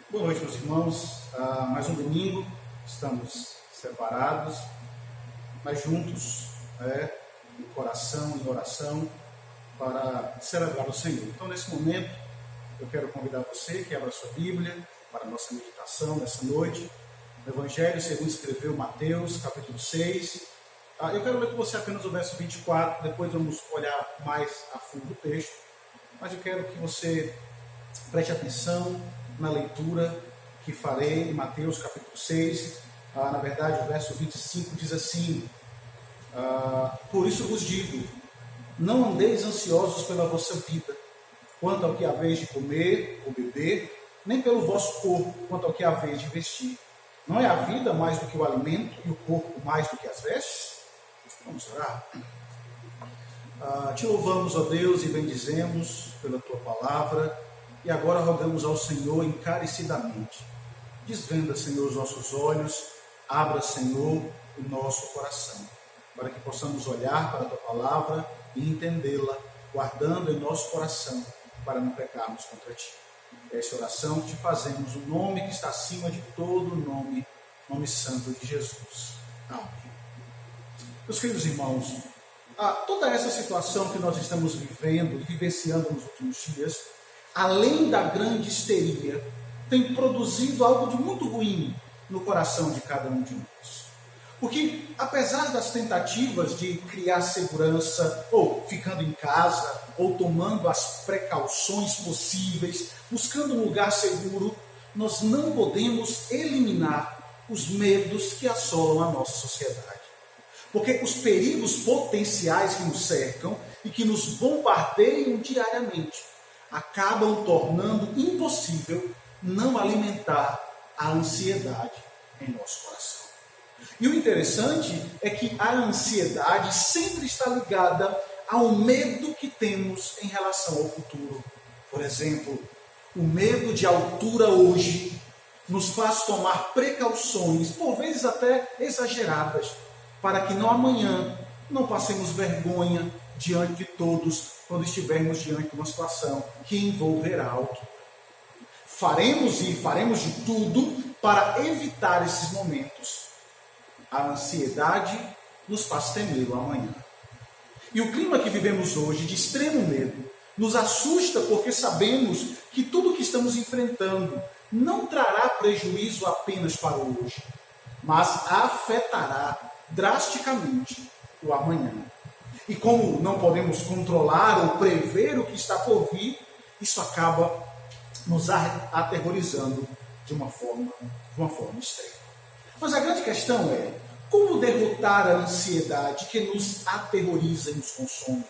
Boa noite, meus irmãos. Mais um domingo, estamos separados, mas juntos, em coração, em oração, para celebrar o Senhor. Então, nesse momento, eu quero convidar você que abra sua Bíblia para a nossa meditação nessa noite. O Evangelho, segundo escreveu Mateus, capítulo 6. Eu quero ler com você apenas o verso 24, depois vamos olhar mais a fundo o texto, mas eu quero que você preste atenção na leitura que farei em Mateus capítulo 6. Na verdade, o verso 25 diz assim: por isso vos digo, não andeis ansiosos pela vossa vida, quanto ao que haveis de comer ou beber, nem pelo vosso corpo, quanto ao que haveis de vestir. Não é a vida mais do que o alimento e o corpo mais do que as vestes? Vamos orar. Te louvamos, ó Deus, e bendizemos pela Tua palavra, e agora rogamos ao Senhor encarecidamente. Desvenda, Senhor, os nossos olhos, abra, Senhor, o nosso coração, para que possamos olhar para a Tua palavra e entendê-la, guardando em nosso coração, para não pecarmos contra Ti. Essa oração que te fazemos, o nome que está acima de todo nome, nome santo de Jesus. Amém. Meus queridos irmãos, toda essa situação que nós estamos vivendo e vivenciando nos últimos dias, além da grande histeria, tem produzido algo de muito ruim no coração de cada um de nós. Porque, apesar das tentativas de criar segurança, ou ficando em casa, ou tomando as precauções possíveis, buscando um lugar seguro, nós não podemos eliminar os medos que assolam a nossa sociedade. Porque os perigos potenciais que nos cercam e que nos bombardeiam diariamente acabam tornando impossível não alimentar a ansiedade em nosso coração. E o interessante é que a ansiedade sempre está ligada ao medo que temos em relação ao futuro. Por exemplo, o medo de altura hoje nos faz tomar precauções, por vezes até exageradas, para que no amanhã não passemos vergonha diante de todos quando estivermos diante de uma situação que envolverá a altura. Faremos de tudo para evitar esses momentos. A ansiedade nos faz temer o amanhã. E o clima que vivemos hoje, de extremo medo, nos assusta porque sabemos que tudo que estamos enfrentando não trará prejuízo apenas para o hoje, mas afetará drasticamente o amanhã. E como não podemos controlar ou prever o que está por vir, isso acaba nos aterrorizando de uma forma extrema. Mas a grande questão é, como derrotar a ansiedade que nos aterroriza e nos consome?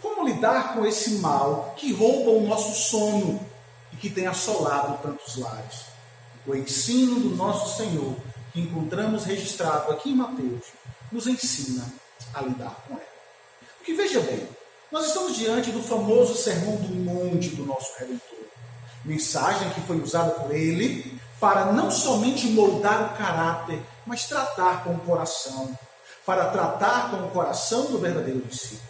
Como lidar com esse mal que rouba o nosso sono e que tem assolado tantos lares? O ensino do nosso Senhor, que encontramos registrado aqui em Mateus, nos ensina a lidar com ela. Porque veja bem, nós estamos diante do famoso Sermão do Monte do nosso Redentor. Mensagem que foi usada por ele para não somente moldar o caráter, mas tratar com o coração. Para tratar com o coração do verdadeiro discípulo.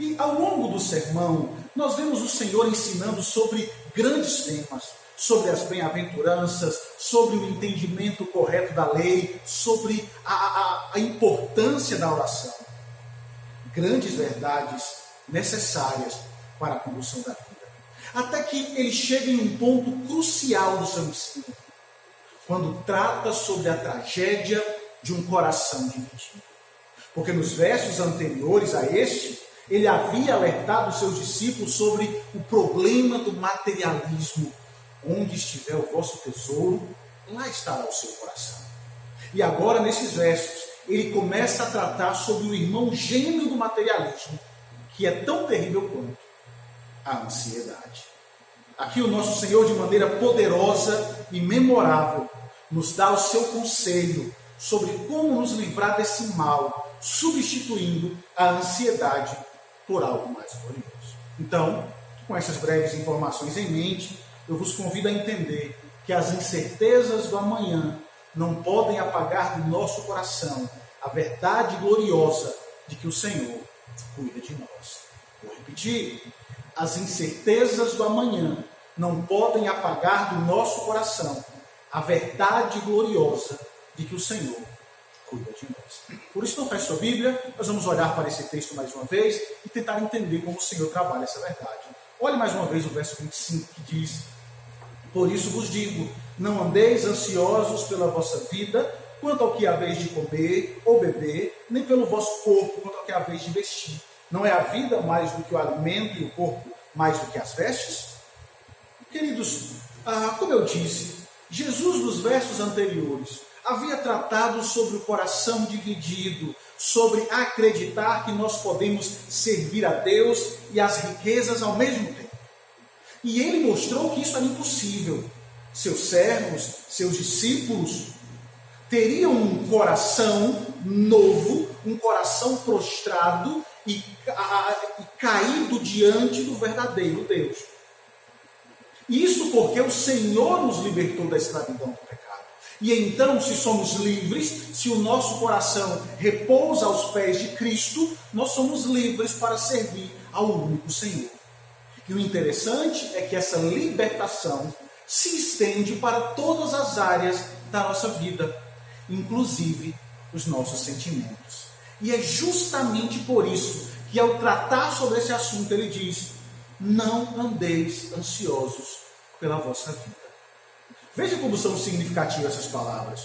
E ao longo do sermão, nós vemos o Senhor ensinando sobre grandes temas, sobre as bem-aventuranças, sobre o entendimento correto da lei, sobre a importância da oração. Grandes verdades necessárias para a condução da vida. Até que ele chega em um ponto crucial do seu ensino, quando trata sobre a tragédia de um coração dividido. Porque nos versos anteriores a este, ele havia alertado os seus discípulos sobre o problema do materialismo. Onde estiver o vosso tesouro, lá estará o seu coração. E agora, nesses versos, ele começa a tratar sobre o irmão gêmeo do materialismo, que é tão terrível quanto a ansiedade. Aqui o nosso Senhor, de maneira poderosa e memorável, nos dá o seu conselho sobre como nos livrar desse mal, substituindo a ansiedade por algo mais glorioso. Então, com essas breves informações em mente, eu vos convido a entender que as incertezas do amanhã não podem apagar do nosso coração a verdade gloriosa de que o Senhor cuida de nós. Vou repetir. As incertezas do amanhã não podem apagar do nosso coração a verdade gloriosa de que o Senhor cuida de nós. Por isso, não feche sua Bíblia, nós vamos olhar para esse texto mais uma vez e tentar entender como o Senhor trabalha essa verdade. Olhe mais uma vez o verso 25 que diz: por isso vos digo, não andeis ansiosos pela vossa vida, quanto ao que haveis de comer ou beber, nem pelo vosso corpo, quanto ao que haveis de vestir. Não é a vida mais do que o alimento e o corpo mais do que as vestes? Queridos, como eu disse, Jesus nos versos anteriores havia tratado sobre o coração dividido, sobre acreditar que nós podemos servir a Deus e as riquezas ao mesmo tempo. E ele mostrou que isso era impossível. Seus servos, seus discípulos, teriam um coração novo, um coração prostrado e caído diante do verdadeiro Deus. Isso porque o Senhor nos libertou da escravidão do pecado. E então, se somos livres, se o nosso coração repousa aos pés de Cristo, nós somos livres para servir ao único Senhor. E o interessante é que essa libertação se estende para todas as áreas da nossa vida, inclusive os nossos sentimentos. E é justamente por isso que, ao tratar sobre esse assunto, ele diz: não andeis ansiosos pela vossa vida. Veja como são significativas essas palavras.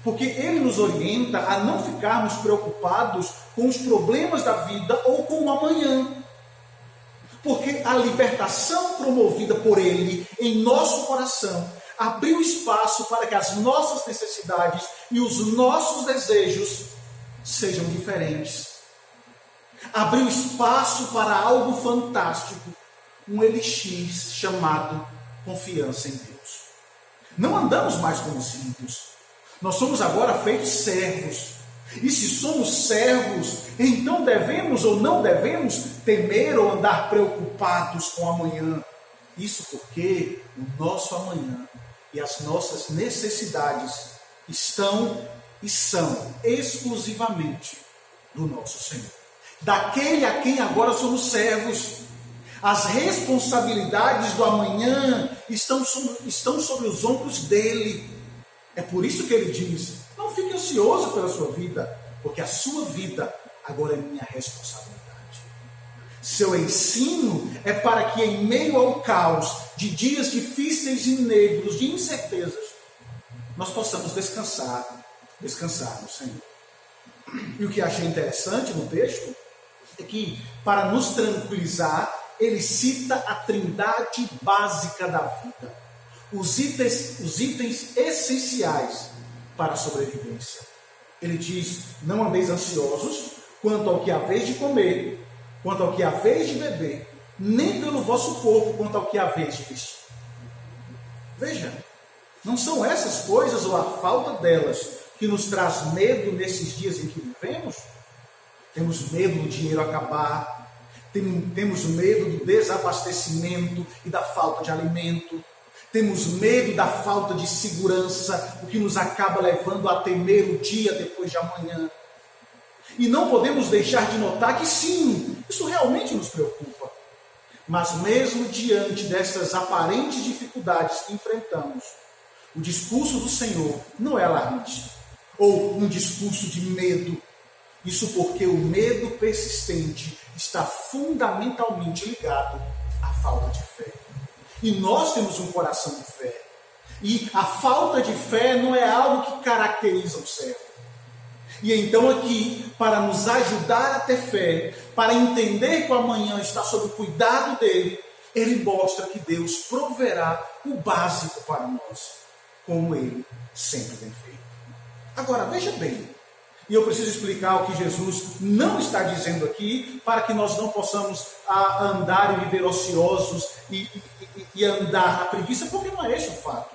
Porque ele nos orienta a não ficarmos preocupados com os problemas da vida ou com o amanhã. Porque a libertação promovida por ele em nosso coração abriu espaço para que as nossas necessidades e os nossos desejos sejam diferentes. Abriu espaço para algo fantástico, um elixir chamado confiança em Deus. Não andamos mais como ímpios. Nós somos agora feitos servos. E se somos servos, então devemos ou não devemos temer ou andar preocupados com o amanhã. Isso porque o nosso amanhã e as nossas necessidades estão e são exclusivamente do nosso Senhor. Daquele a quem agora somos servos. As responsabilidades do amanhã estão sobre os ombros dele. É por isso que ele diz: não fique ansioso pela sua vida, porque a sua vida agora é minha responsabilidade. Seu ensino é para que, em meio ao caos de dias difíceis e negros, de incertezas, nós possamos descansar no Senhor. E o que achei interessante no texto é que, para nos tranquilizar, ele cita a trindade básica da vida. Os itens essenciais para a sobrevivência. Ele diz: não andeis ansiosos quanto ao que haveis de comer, quanto ao que haveis de beber, nem pelo vosso corpo quanto ao que haveis de vestir. Veja, não são essas coisas ou a falta delas que nos traz medo nesses dias em que vivemos? Temos medo do dinheiro acabar, temos medo do desabastecimento e da falta de alimento, temos medo da falta de segurança, o que nos acaba levando a temer o dia depois de amanhã. E não podemos deixar de notar que sim, isso realmente nos preocupa. Mas mesmo diante dessas aparentes dificuldades que enfrentamos, o discurso do Senhor não é alarmista, ou um discurso de medo. Isso porque o medo persistente está fundamentalmente ligado à falta de fé. E nós temos um coração de fé. E a falta de fé não é algo que caracteriza o servo. E então aqui, para nos ajudar a ter fé, para entender que o amanhã está sob o cuidado dele, ele mostra que Deus proverá o básico para nós, como ele sempre tem feito. Agora, veja bem, e eu preciso explicar o que Jesus não está dizendo aqui, para que nós não possamos andar e viver ociosos e andar na preguiça, porque não é esse o fato.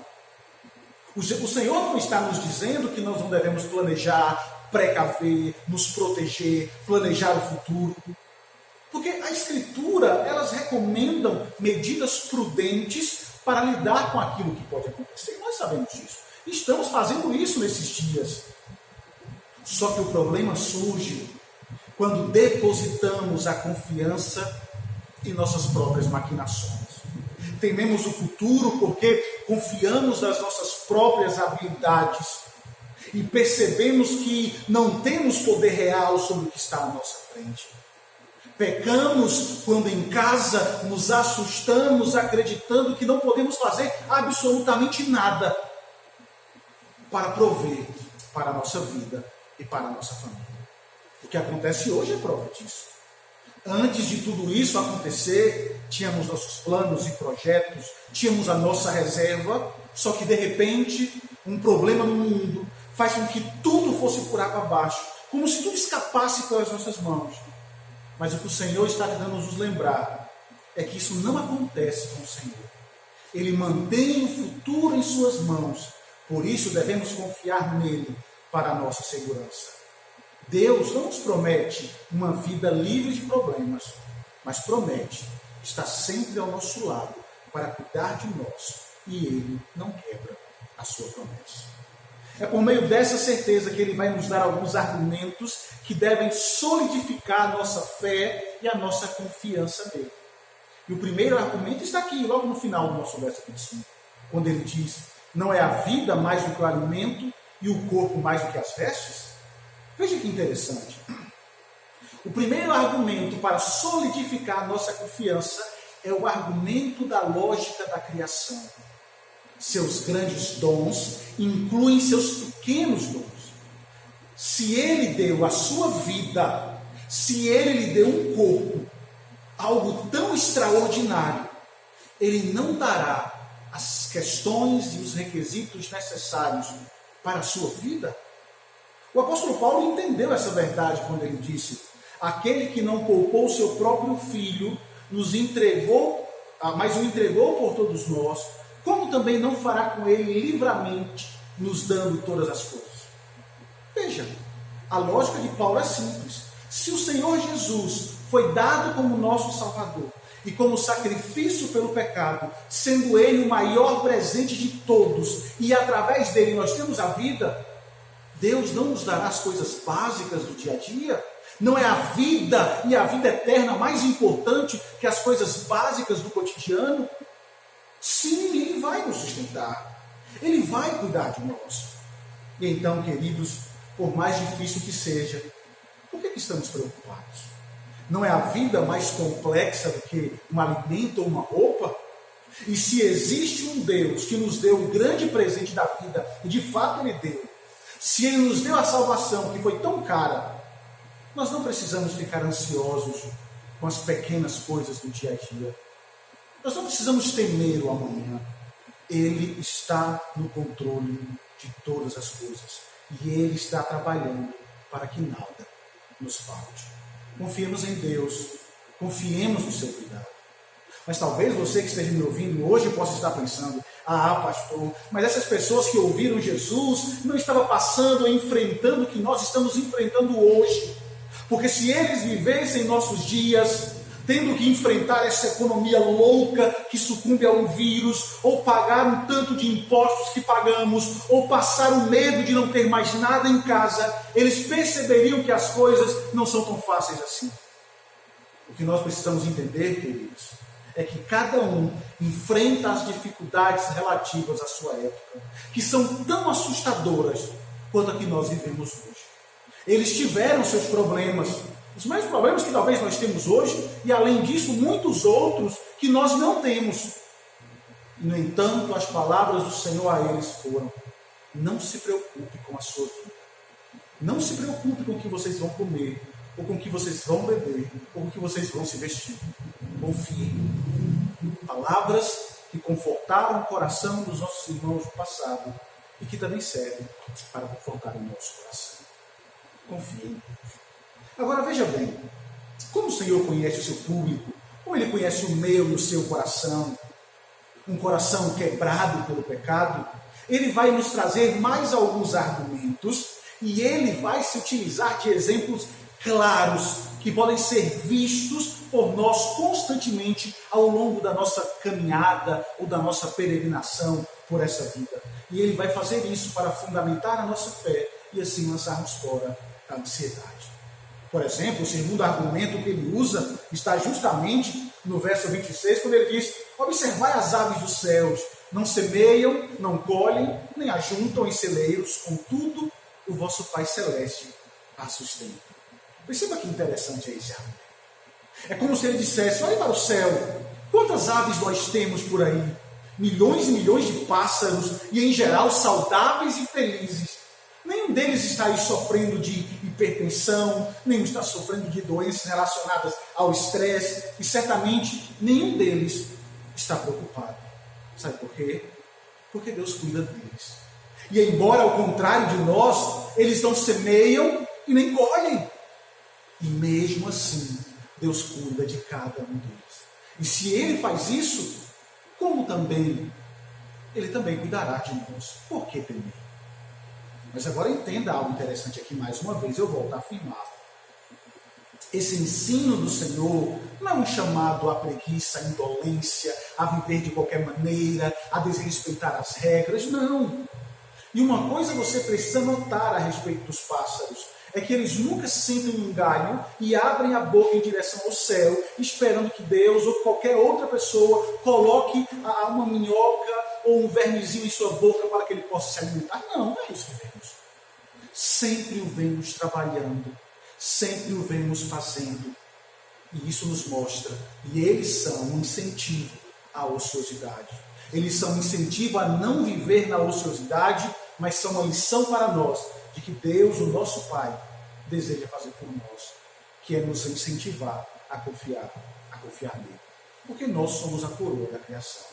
O Senhor não está nos dizendo que nós não devemos planejar, precaver, nos proteger, planejar o futuro. Porque a Escritura, elas recomendam medidas prudentes para lidar com aquilo que pode acontecer. Nós sabemos disso. Estamos fazendo isso nesses dias. Só que o problema surge quando depositamos a confiança em nossas próprias maquinações. tememos o futuro porque confiamos nas nossas próprias habilidades e percebemos que não temos poder real sobre o que está à nossa frente. Pecamos quando em casa nos assustamos acreditando que não podemos fazer absolutamente nada para prover para a nossa vida e para a nossa família. O que acontece hoje é prova disso. Antes de tudo isso acontecer, tínhamos nossos planos e projetos, tínhamos a nossa reserva, só que de repente um problema no mundo faz com que tudo fosse por água abaixo, como se tudo escapasse pelas nossas mãos. Mas o que o Senhor está tentando nos lembrar é que isso não acontece com o Senhor. Ele mantém o futuro em suas mãos, por isso devemos confiar nele para a nossa segurança. Deus não nos promete uma vida livre de problemas, mas promete estar sempre ao nosso lado para cuidar de nós, e Ele não quebra a sua promessa. É por meio dessa certeza que Ele vai nos dar alguns argumentos que devem solidificar a nossa fé e a nossa confiança nele. E o primeiro argumento está aqui, logo no final do nosso verso 25, quando ele diz: não é a vida mais do que o alimento e o corpo mais do que as vestes? Veja que interessante. O primeiro argumento para solidificar a nossa confiança é o argumento da lógica da criação. Seus grandes dons incluem seus pequenos dons. Se Ele deu a sua vida, se Ele lhe deu um corpo, algo tão extraordinário, Ele não dará as questões e os requisitos necessários para a sua vida? O apóstolo Paulo entendeu essa verdade quando ele disse: aquele que não poupou o seu próprio filho, nos entregou, mas o entregou por todos nós, como também não fará com ele livremente, nos dando todas as coisas? Veja, a lógica de Paulo é simples. Se o Senhor Jesus foi dado como nosso Salvador e como sacrifício pelo pecado, sendo Ele o maior presente de todos, e através dele nós temos a vida, Deus não nos dará as coisas básicas do dia a dia? Não é a vida e a vida eterna mais importante que as coisas básicas do cotidiano? Sim, Ele vai nos sustentar. Ele vai cuidar de nós. E então, queridos, por mais difícil que seja, por que estamos preocupados? Não é a vida mais complexa do que um alimento ou uma roupa? E se existe um Deus que nos deu o grande presente da vida, e de fato Ele deu, se Ele nos deu a salvação que foi tão cara, nós não precisamos ficar ansiosos com as pequenas coisas do dia a dia. Nós não precisamos temer o amanhã. Ele está no controle de todas as coisas. E Ele está trabalhando para que nada nos falte. Confiemos em Deus. Confiemos no seu cuidado. Mas talvez você que esteja me ouvindo hoje possa estar pensando: ah, pastor, mas essas pessoas que ouviram Jesus não estavam passando ou enfrentando o que nós estamos enfrentando hoje. Porque se eles vivessem nossos dias tendo que enfrentar essa economia louca que sucumbe a um vírus, ou pagar um tanto de impostos que pagamos, ou passar o medo de não ter mais nada em casa, eles perceberiam que as coisas não são tão fáceis assim. O que nós precisamos entender, queridos, é que cada um enfrenta as dificuldades relativas à sua época, que são tão assustadoras quanto a que nós vivemos hoje. Eles tiveram seus problemas, os mesmos problemas que talvez nós temos hoje, e além disso, muitos outros que nós não temos. No entanto, as palavras do Senhor a eles foram: não se preocupe com a sua vida. Não se preocupe com o que vocês vão comer, ou com o que vocês vão beber, ou com o que vocês vão se vestir. Confiem. Palavras que confortaram o coração dos nossos irmãos do passado e que também servem para confortar o nosso coração. Confiem. Agora veja bem, como o Senhor conhece o seu público, como Ele conhece o meu e o seu coração, um coração quebrado pelo pecado, Ele vai nos trazer mais alguns argumentos e Ele vai se utilizar de exemplos claros que podem ser vistos por nós constantemente ao longo da nossa caminhada ou da nossa peregrinação por essa vida. E Ele vai fazer isso para fundamentar a nossa fé e assim lançarmos fora a ansiedade. Por exemplo, o segundo argumento que ele usa está justamente no verso 26, quando ele diz: observai as aves dos céus, não semeiam, não colhem, nem ajuntam em celeiros, contudo, o vosso Pai Celeste as sustenta. Perceba que interessante é esse argumento. É como se ele dissesse: olhe para o céu, quantas aves nós temos por aí? Milhões e milhões de pássaros, e em geral saudáveis e felizes. Nenhum deles está aí sofrendo de hipertensão, nenhum está sofrendo de doenças relacionadas ao estresse, e certamente nenhum deles está preocupado. Sabe por quê? Porque Deus cuida deles. E embora ao contrário de nós, eles não semeiam e nem colhem. E mesmo assim, Deus cuida de cada um deles. E se Ele faz isso, como também, Ele também cuidará de nós. Por que temer? Mas agora entenda algo interessante aqui mais uma vez, eu volto a afirmar. Esse ensino do Senhor não é um chamado à preguiça, à indolência, a viver de qualquer maneira, a desrespeitar as regras, não. E uma coisa você precisa notar a respeito dos pássaros, é que eles nunca sentem um galho e abrem a boca em direção ao céu, esperando que Deus ou qualquer outra pessoa coloque uma minhoca ou um vermezinho em sua boca para que ele possa se alimentar. Não, não é isso que vemos. Sempre o vemos trabalhando, sempre o vemos fazendo. E isso nos mostra. E eles são um incentivo à ociosidade. Eles são um incentivo a não viver na ociosidade, mas são uma lição para nós de que Deus, o nosso Pai, deseja fazer por nós, que é nos incentivar a confiar nele. Porque nós somos a coroa da criação.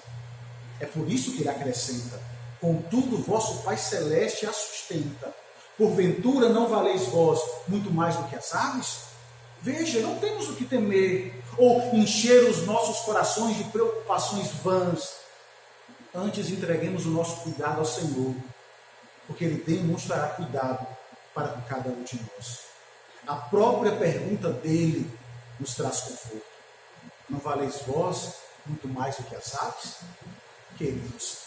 É por isso que ele acrescenta: contudo, vosso Pai Celeste a sustenta. Porventura não valeis vós muito mais do que as aves? Veja, não temos o que temer, ou encher os nossos corações de preocupações vãs. Antes entreguemos o nosso cuidado ao Senhor, porque Ele demonstrará cuidado para com cada um de nós. A própria pergunta dele nos traz conforto. Não valeis vós muito mais do que as aves? Queridos,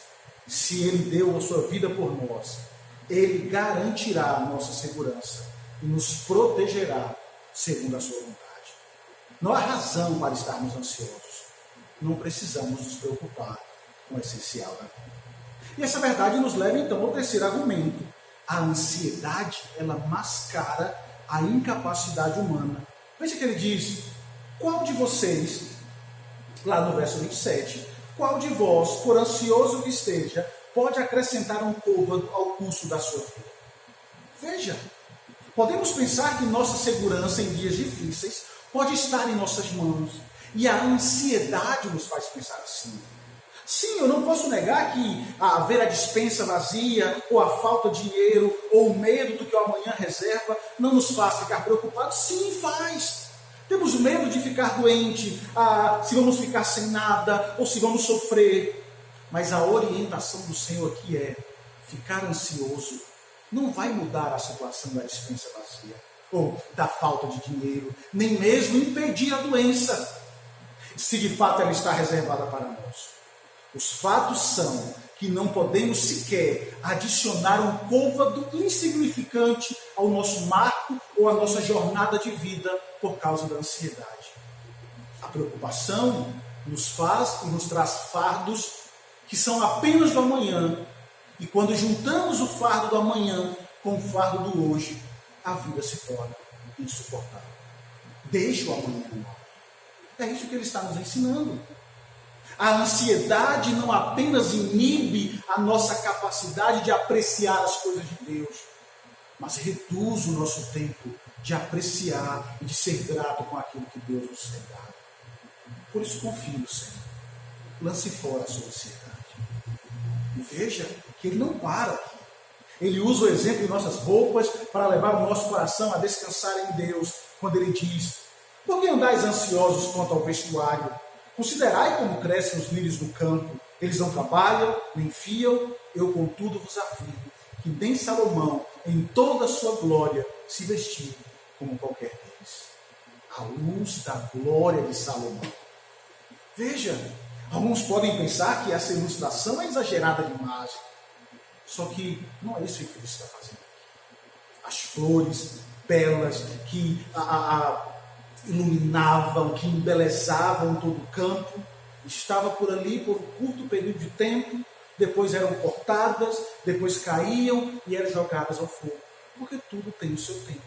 se Ele deu a sua vida por nós, Ele garantirá a nossa segurança e nos protegerá segundo a sua vontade. Não há razão para estarmos ansiosos. Não precisamos nos preocupar com o essencial da vida. E essa verdade nos leva então ao terceiro argumento. A ansiedade, ela mascara a incapacidade humana. Veja que ele diz: qual de vocês, lá no verso 27, qual de vós, por ansioso que esteja, pode acrescentar um côvado ao curso da sua vida? Veja, podemos pensar que nossa segurança em dias difíceis pode estar em nossas mãos. E a ansiedade nos faz pensar assim. Sim, eu não posso negar que haver a despensa vazia, ou a falta de dinheiro, ou o medo do que o amanhã reserva, não nos faz ficar preocupados. Sim, faz. Temos medo de ficar doente, se vamos ficar sem nada, ou se vamos sofrer. Mas a orientação do Senhor aqui é: ficar ansioso não vai mudar a situação da despensa vazia, ou da falta de dinheiro, nem mesmo impedir a doença, se de fato ela está reservada para nós. Os fatos são que não podemos sequer adicionar um côvado insignificante ao nosso marco ou à nossa jornada de vida por causa da ansiedade. A preocupação nos faz e nos traz fardos que são apenas do amanhã. E quando juntamos o fardo do amanhã com o fardo do hoje, a vida se torna insuportável. Deixa o amanhã. É isso que ele está nos ensinando. A ansiedade não apenas inibe a nossa capacidade de apreciar as coisas de Deus, mas reduz o nosso tempo de apreciar e de ser grato com aquilo que Deus nos tem dado. Por isso confie no Senhor. Lance fora a sua ansiedade. E veja que Ele não para aqui. Ele usa o exemplo de nossas roupas para levar o nosso coração a descansar em Deus, quando Ele diz: por que andais ansiosos quanto ao vestuário? Considerai como crescem os lírios do campo. Eles não trabalham, nem fiam. Eu, contudo, vos afirmo que nem Salomão, em toda a sua glória, se vestiu como qualquer deles. À luz da glória de Salomão. Veja, alguns podem pensar que essa ilustração é exagerada demais. Só que não é isso que Cristo está fazendo aqui. As flores belas, que iluminavam, que embelezavam todo o campo, estava por ali por um curto período de tempo, depois eram cortadas, depois caíam e eram jogadas ao fogo. Porque tudo tem o seu tempo.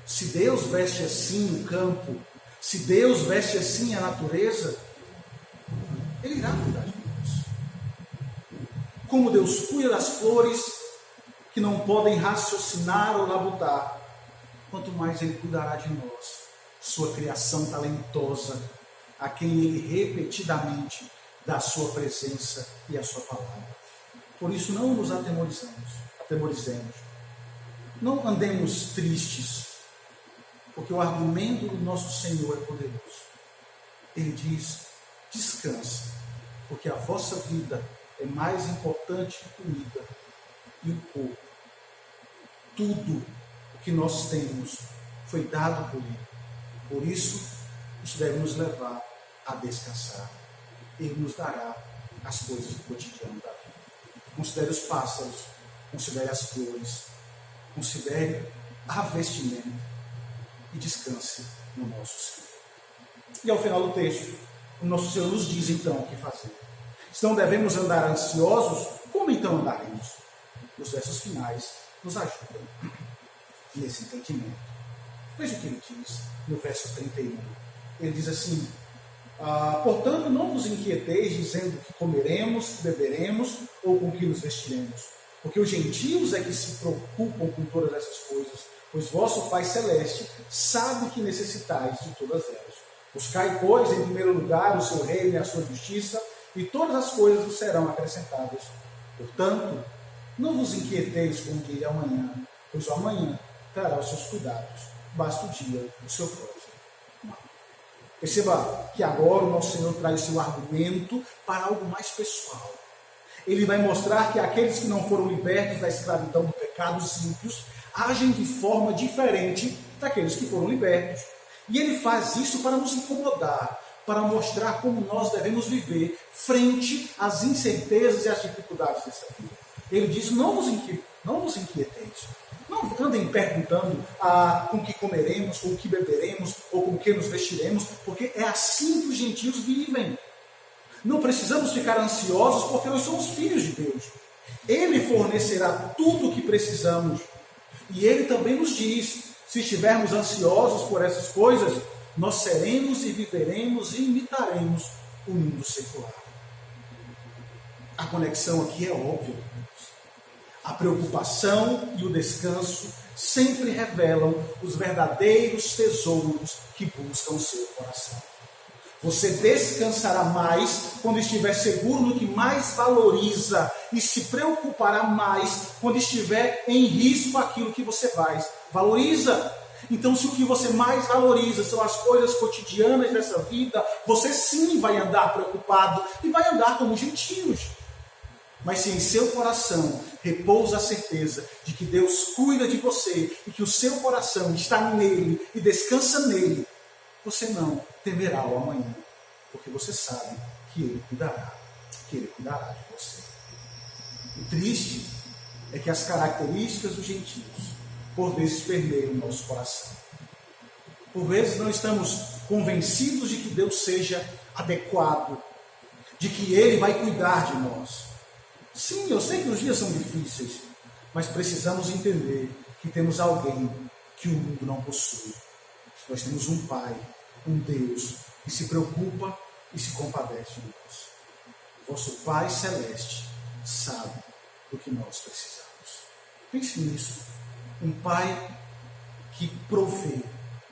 Se Deus veste assim o campo, se Deus veste assim a natureza, Ele irá cuidar de nós. Como Deus cuida das flores que não podem raciocinar ou labutar, quanto mais Ele cuidará de nós, sua criação talentosa, a quem Ele repetidamente dá a sua presença e a sua palavra. Por isso não nos atemorizemos. Não andemos tristes, porque o argumento do nosso Senhor é poderoso. Ele diz, descanse, porque a vossa vida é mais importante que comida e o corpo. Tudo o que nós temos foi dado por Ele. Por isso deve nos levar a descansar. Ele nos dará as coisas do cotidiano da vida. Considere os pássaros, considere as flores, considere a vestimenta e descanse no nosso Senhor. E ao final do texto, o nosso Senhor nos diz então o que fazer. Se não devemos andar ansiosos, como então andaremos? Os versos finais nos ajudam nesse entendimento. Veja o que ele diz no verso 31. Ele diz assim, portanto, não vos inquieteis dizendo que comeremos, que beberemos ou com que nos vestiremos. Porque os gentios é que se preocupam com todas essas coisas, pois vosso Pai Celeste sabe que necessitais de todas elas. Buscai, pois, em primeiro lugar o seu reino e a sua justiça, e todas as coisas vos serão acrescentadas. Portanto, não vos inquieteis com o dia de amanhã, pois o amanhã trará os seus cuidados. Basta o dia o seu próprio. Perceba que agora o nosso Senhor traz seu argumento para algo mais pessoal. Ele vai mostrar que aqueles que não foram libertos da escravidão do pecado, os ímpios, agem de forma diferente daqueles que foram libertos. E ele faz isso para nos incomodar, para mostrar como nós devemos viver frente às incertezas e às dificuldades dessa vida. Ele diz, não vos inquieteis. Não andem perguntando com que comeremos, com que beberemos, ou com que nos vestiremos, porque é assim que os gentios vivem. Não precisamos ficar ansiosos, porque nós somos filhos de Deus. Ele fornecerá tudo o que precisamos. E Ele também nos diz, se estivermos ansiosos por essas coisas, nós seremos e viveremos e imitaremos o mundo secular. A conexão aqui é óbvia. A preocupação e o descanso sempre revelam os verdadeiros tesouros que buscam o seu coração. Você descansará mais quando estiver seguro no que mais valoriza e se preocupará mais quando estiver em risco aquilo que você valoriza. Então, se o que você mais valoriza são as coisas cotidianas dessa vida, você sim vai andar preocupado e vai andar como gentios. Mas se em seu coração repousa a certeza de que Deus cuida de você e que o seu coração está nele e descansa nele, você não temerá o amanhã, porque você sabe que Ele cuidará de você. O triste é que as características dos gentios, por vezes, permeiam o nosso coração. Por vezes não estamos convencidos de que Deus seja adequado, de que Ele vai cuidar de nós. Sim, eu sei que os dias são difíceis, mas precisamos entender que temos alguém que o mundo não possui. Nós temos um Pai, um Deus, que se preocupa e se compadece de nós. Vosso Pai Celeste sabe do que nós precisamos. Pense nisso. Um Pai que provê,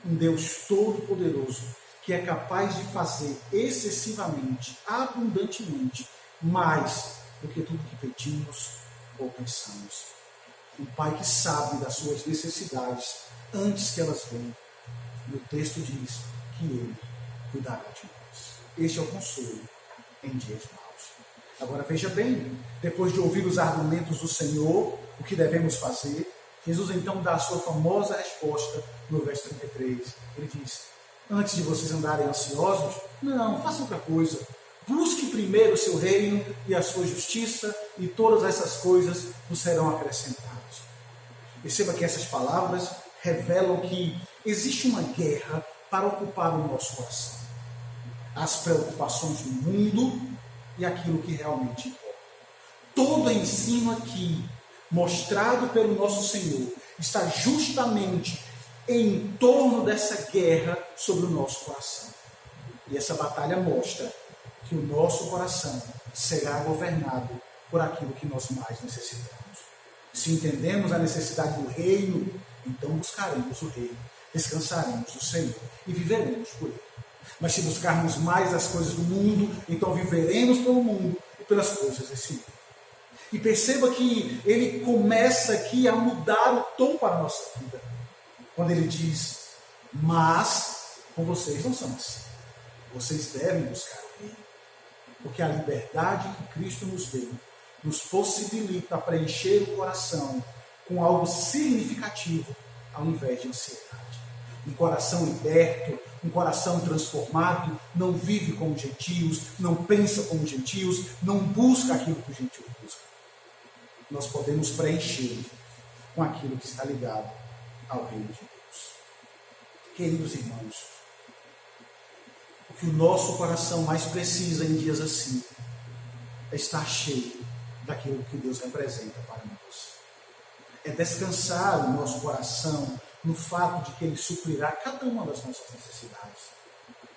um Deus todo-poderoso, que é capaz de fazer excessivamente, abundantemente, mais do que tudo que pedimos ou pensamos. Um Pai que sabe das suas necessidades antes que elas venham. E o texto diz que Ele cuidará de nós. Este é o consolo em dias maus. Agora veja bem, depois de ouvir os argumentos do Senhor, o que devemos fazer, Jesus então dá a sua famosa resposta no verso 33. Ele diz, antes de vocês andarem ansiosos, não, faça outra coisa. Busque primeiro o seu reino e a sua justiça, e todas essas coisas vos serão acrescentadas. Perceba que essas palavras revelam que existe uma guerra para ocupar o nosso coração. As preocupações do mundo e aquilo que realmente importa. Todo ensino aqui, mostrado pelo nosso Senhor, está justamente em torno dessa guerra sobre o nosso coração. E essa batalha mostra que o nosso coração será governado por aquilo que nós mais necessitamos. Se entendemos a necessidade do reino, então buscaremos o reino, descansaremos no Senhor e viveremos por ele. Mas se buscarmos mais as coisas do mundo, então viveremos pelo mundo e pelas coisas desse mundo. E perceba que ele começa aqui a mudar o tom para a nossa vida. Quando ele diz, mas com vocês não são assim. Vocês devem buscar o reino. Porque a liberdade que Cristo nos deu nos possibilita preencher o coração com algo significativo ao invés de ansiedade. Um coração liberto, um coração transformado, não vive como gentios, não pensa como gentios, não busca aquilo que o gentio busca. Nós podemos preencher com aquilo que está ligado ao reino de Deus. Queridos irmãos, o que o nosso coração mais precisa em dias assim é estar cheio daquilo que Deus representa para nós. É descansar o nosso coração no fato de que Ele suprirá cada uma das nossas necessidades.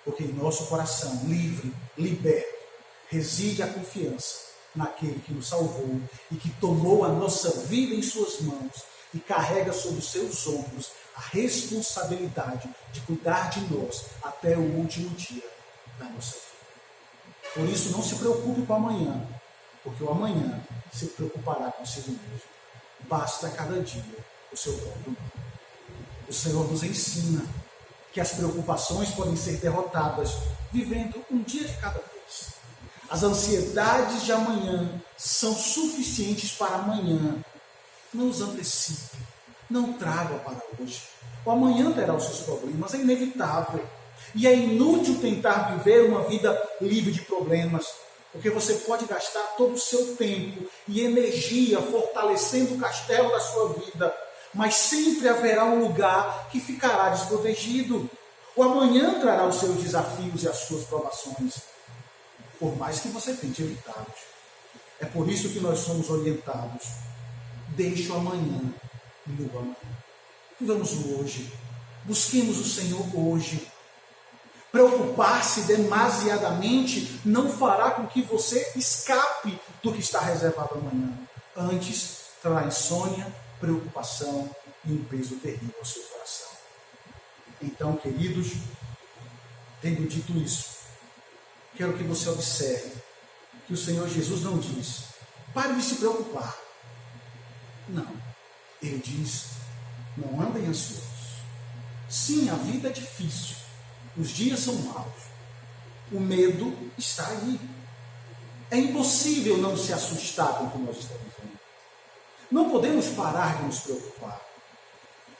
Porque em nosso coração, livre, liberto, reside a confiança naquele que nos salvou e que tomou a nossa vida em suas mãos e carrega sobre os seus ombros a responsabilidade de cuidar de nós até o último dia da nossa vida. Por isso, não se preocupe com o amanhã, porque o amanhã se preocupará consigo mesmo. Basta cada dia o seu próprio mal. O Senhor nos ensina que as preocupações podem ser derrotadas vivendo um dia de cada vez. As ansiedades de amanhã são suficientes para amanhã. Não os antecipe, não traga para hoje. O amanhã terá os seus problemas, é inevitável. E é inútil tentar viver uma vida livre de problemas, porque você pode gastar todo o seu tempo e energia fortalecendo o castelo da sua vida, mas sempre haverá um lugar que ficará desprotegido. O amanhã trará os seus desafios e as suas provações, por mais que você tente evitá-los. É por isso que nós somos orientados. Deixe o amanhã no amanhã. Vivamos o hoje. Busquemos o Senhor hoje. Preocupar-se demasiadamente não fará com que você escape do que está reservado amanhã. Antes, trará insônia, preocupação e um peso terrível ao seu coração. Então, queridos, tendo dito isso, quero que você observe que o Senhor Jesus não diz, pare de se preocupar. Não. Ele diz, não andem ansiosos. Sim, a vida é difícil. Os dias são maus. O medo está aí. É impossível não se assustar com o que nós estamos vendo. Não podemos parar de nos preocupar.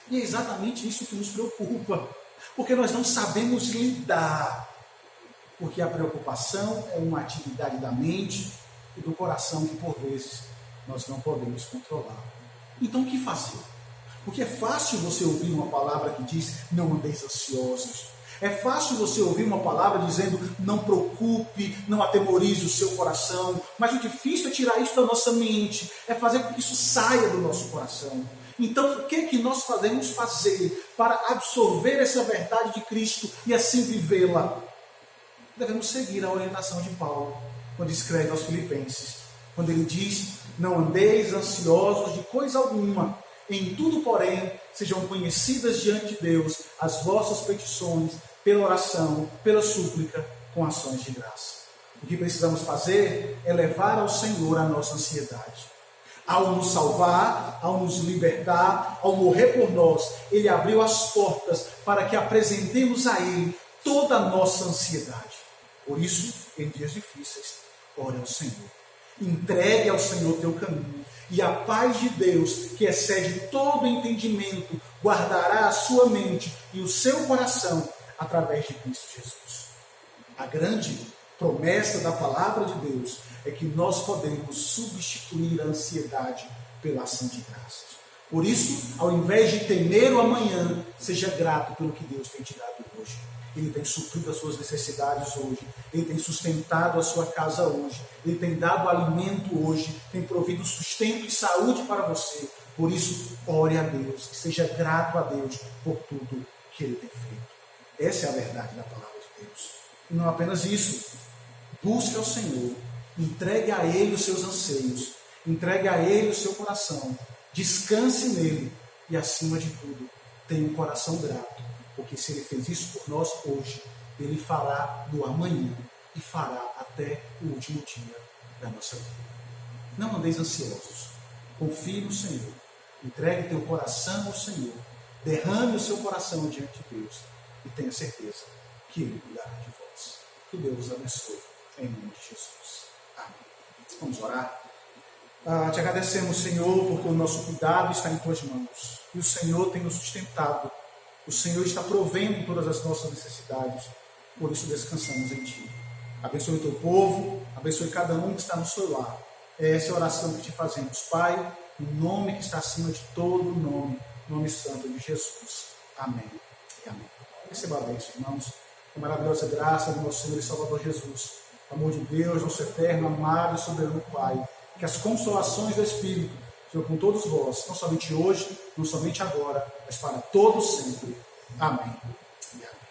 E é exatamente isso que nos preocupa. Porque nós não sabemos lidar. Porque a preocupação é uma atividade da mente e do coração que, por vezes, nós não podemos controlar. Então, o que fazer? Porque é fácil você ouvir uma palavra que diz, não andeis ansiosos. É fácil você ouvir uma palavra dizendo, não preocupe, não atemorize o seu coração. Mas o difícil é tirar isso da nossa mente, é fazer com que isso saia do nosso coração. Então, o que é que nós podemos fazer para absorver essa verdade de Cristo e assim vivê-la? Devemos seguir a orientação de Paulo, quando escreve aos Filipenses. Quando ele diz, não andeis ansiosos de coisa alguma. Em tudo, porém, sejam conhecidas diante de Deus as vossas petições, pela oração, pela súplica, com ações de graça. O que precisamos fazer é levar ao Senhor a nossa ansiedade. Ao nos salvar, ao nos libertar, ao morrer por nós, Ele abriu as portas para que apresentemos a Ele toda a nossa ansiedade. Por isso, em dias difíceis, ore ao Senhor. Entregue ao Senhor teu caminho. E a paz de Deus, que excede todo entendimento, guardará a sua mente e o seu coração através de Cristo Jesus. A grande promessa da palavra de Deus é que nós podemos substituir a ansiedade pela ação de graças. Por isso, ao invés de temer o amanhã, seja grato pelo que Deus tem te dado hoje. Ele tem suprido as suas necessidades hoje. Ele tem sustentado a sua casa hoje. Ele tem dado alimento hoje. Tem provido sustento e saúde para você. Por isso, ore a Deus. Seja grato a Deus por tudo que Ele tem feito. Essa é a verdade da palavra de Deus. E não apenas isso. Busque ao Senhor. Entregue a Ele os seus anseios. Entregue a Ele o seu coração. Descanse nele. E, acima de tudo, tenha um coração grato. Porque se Ele fez isso por nós hoje, Ele fará no amanhã e fará até o último dia da nossa vida. Não andeis ansiosos. Confie no Senhor. Entregue teu coração ao Senhor. Derrame o seu coração diante de Deus. E tenha certeza que Ele cuidará de vós. Que Deus os abençoe. Em nome de Jesus. Amém. Vamos orar. Te agradecemos, Senhor, porque o nosso cuidado está em Tuas mãos. E o Senhor tem nos sustentado. O Senhor está provendo todas as nossas necessidades. Por isso descansamos em Ti. Abençoe o Teu povo. Abençoe cada um que está no seu lar. Essa é a oração que te fazemos, Pai, no nome que está acima de todo nome, nome santo de Jesus. Amém e amém. Receba a bênção, irmãos. A maravilhosa graça do nosso Senhor e Salvador Jesus. O amor de Deus, nosso eterno, amado e soberano Pai. Que as consolações do Espírito sejam com todos vós, não somente hoje, não somente agora, mas para todos sempre. Amém e amém.